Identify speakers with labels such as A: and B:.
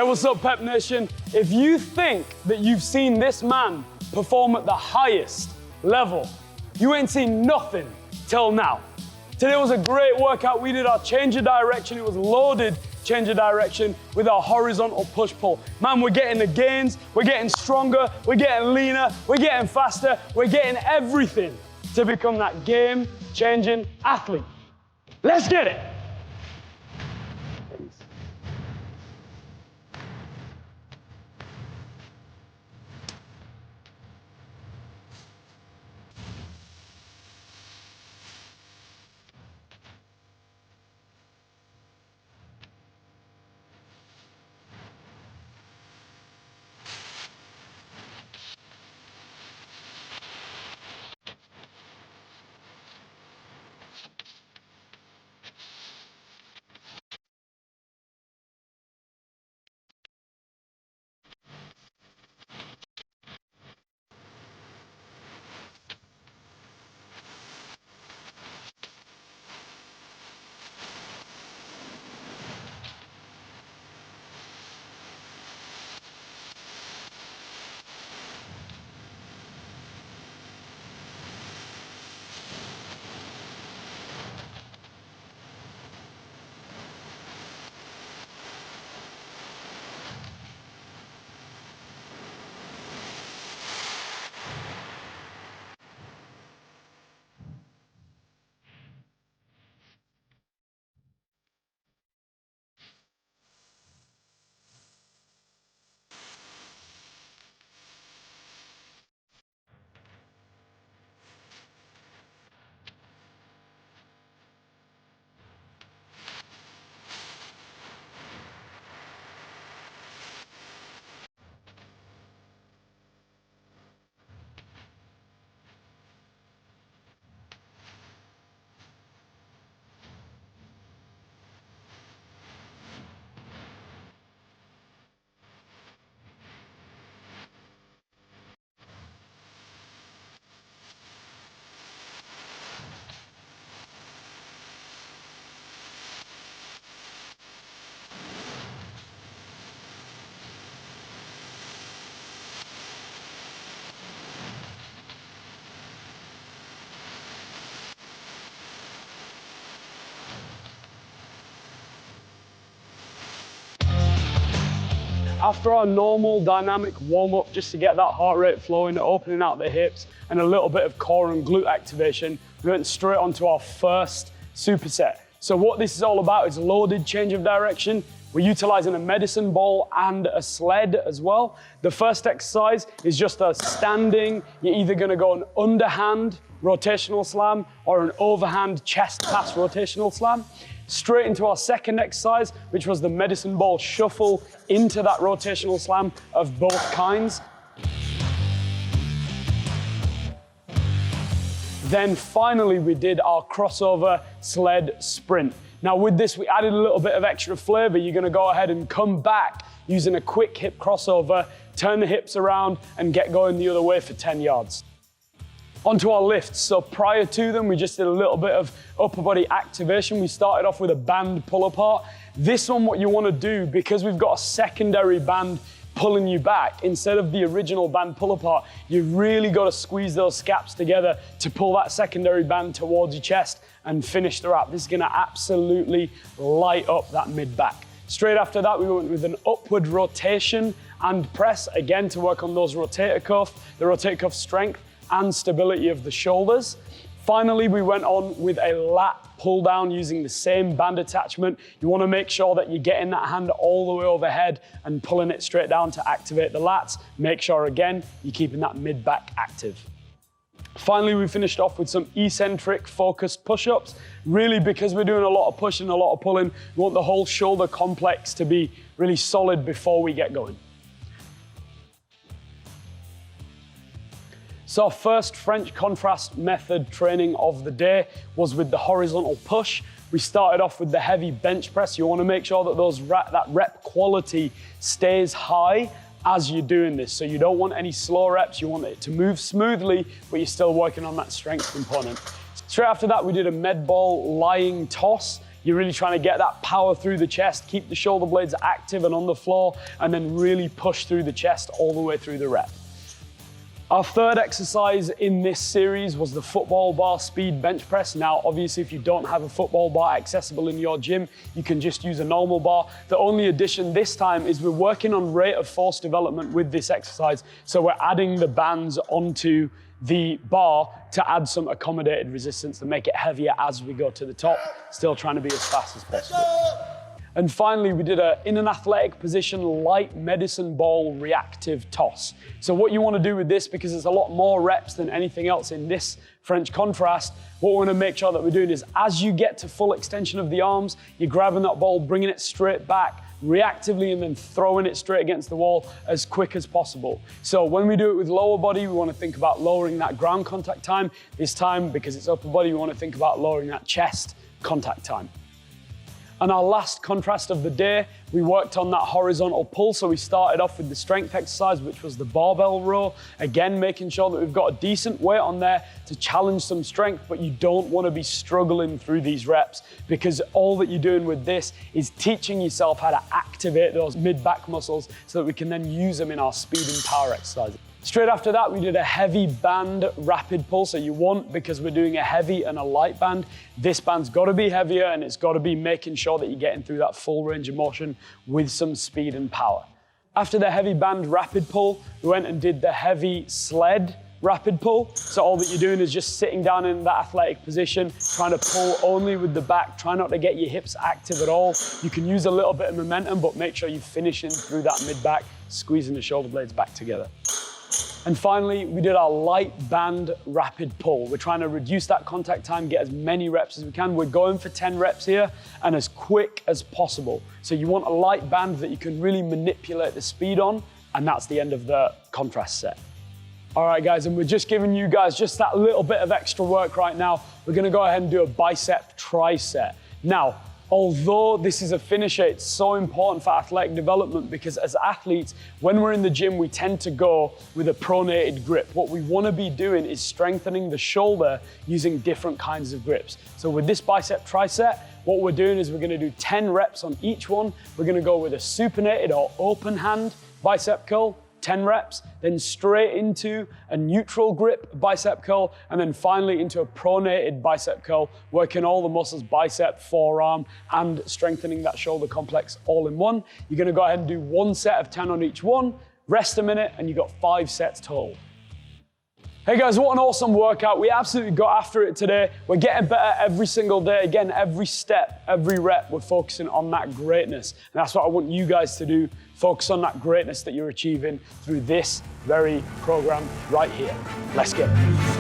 A: Hey, what's up, Pep Nation? If you think that you've seen this man perform at the highest level, you ain't seen nothing till now. Today was a great workout. We did our change of direction. It was loaded change of direction with our horizontal push-pull. Man, we're getting the gains, we're getting stronger, we're getting leaner, we're getting faster, we're getting everything to become that game-changing athlete. Let's get it. After our normal dynamic warm-up, just to get that heart rate flowing, opening out the hips, and a little bit of core and glute activation, we went straight onto our first superset. So what this is all about is loaded change of direction. We're utilizing a medicine ball and a sled as well. The first exercise is just a standing. You're either gonna go an underhand rotational slam or an overhand chest pass rotational slam. Straight into our second exercise, which was the medicine ball shuffle into that rotational slam of both kinds. Then finally, we did our crossover sled sprint. Now with this, we added a little bit of extra flavor. You're gonna go ahead and come back using a quick hip crossover, turn the hips around and get going the other way for 10 yards. Onto our lifts. So prior to them, we just did a little bit of upper body activation. We started off with a band pull apart. This one, what you want to do, because we've got a secondary band pulling you back, instead of the original band pull apart, you really got to squeeze those scaps together to pull that secondary band towards your chest and finish the wrap. This is going to absolutely light up that mid back. Straight after that, we went with an upward rotation and press, again to work on those rotator cuff, the rotator cuff strength and stability of the shoulders. Finally, we went on with a lat pull down using the same band attachment. You want to make sure that you're getting that hand all the way overhead and pulling it straight down to activate the lats. Make sure, again, you're keeping that mid back active. Finally, we finished off with some eccentric focused push-ups. Really, because we're doing a lot of pushing, a lot of pulling, we want the whole shoulder complex to be really solid before we get going. So our first French contrast method training of the day was with the horizontal push. We started off with the heavy bench press. You want to make sure that that rep quality stays high as you're doing this. So you don't want any slow reps. You want it to move smoothly, but you're still working on that strength component. Straight after that, we did a med ball lying toss. You're really trying to get that power through the chest, keep the shoulder blades active and on the floor, and then really push through the chest all the way through the rep. Our third exercise in this series was the football bar speed bench press. Now, obviously, if you don't have a football bar accessible in your gym, you can just use a normal bar. The only addition this time is we're working on rate of force development with this exercise. So we're adding the bands onto the bar to add some accommodated resistance to make it heavier as we go to the top, still trying to be as fast as possible. And finally, we did in an athletic position, light medicine ball reactive toss. So what you want to do with this, because it's a lot more reps than anything else in this French contrast, what we want to make sure that we're doing is as you get to full extension of the arms, you're grabbing that ball, bringing it straight back, reactively, and then throwing it straight against the wall as quick as possible. So when we do it with lower body, we want to think about lowering that ground contact time. This time, because it's upper body, we want to think about lowering that chest contact time. And our last contrast of the day, we worked on that horizontal pull. So we started off with the strength exercise, which was the barbell row. Again, making sure that we've got a decent weight on there to challenge some strength, but you don't want to be struggling through these reps, because all that you're doing with this is teaching yourself how to activate those mid-back muscles so that we can then use them in our speed and power exercises. Straight after that, we did a heavy band rapid pull. So you want, because we're doing a heavy and a light band, this band's got to be heavier and it's got to be making sure that you're getting through that full range of motion with some speed and power. After the heavy band rapid pull, we went and did the heavy sled rapid pull. So all that you're doing is just sitting down in that athletic position, trying to pull only with the back. Try not to get your hips active at all. You can use a little bit of momentum, but make sure you're finishing through that mid-back, squeezing the shoulder blades back together. And finally, we did our light band rapid pull. We're trying to reduce that contact time, get as many reps as we can. We're going for 10 reps here and as quick as possible. So you want a light band that you can really manipulate the speed on, and that's the end of the contrast set. All right, guys, and we're just giving you guys just that little bit of extra work right now. We're gonna go ahead and do a bicep tricep. Now, although this is a finisher, it's so important for athletic development, because as athletes, when we're in the gym, we tend to go with a pronated grip. What we want to be doing is strengthening the shoulder using different kinds of grips. So with this bicep tricep, what we're doing is we're going to do 10 reps on each one. We're going to go with a supinated or open hand bicep curl, 10 reps, then straight into a neutral grip bicep curl, and then finally into a pronated bicep curl, working all the muscles, bicep, forearm, and strengthening that shoulder complex all in one. You're gonna go ahead and do one set of 10 on each one, rest a minute, and you've got 5 sets total. Hey guys, what an awesome workout. We absolutely got after it today. We're getting better every single day. Again, every step, every rep, we're focusing on that greatness. And that's what I want you guys to do. Focus on that greatness that you're achieving through this very program right here. Let's get it.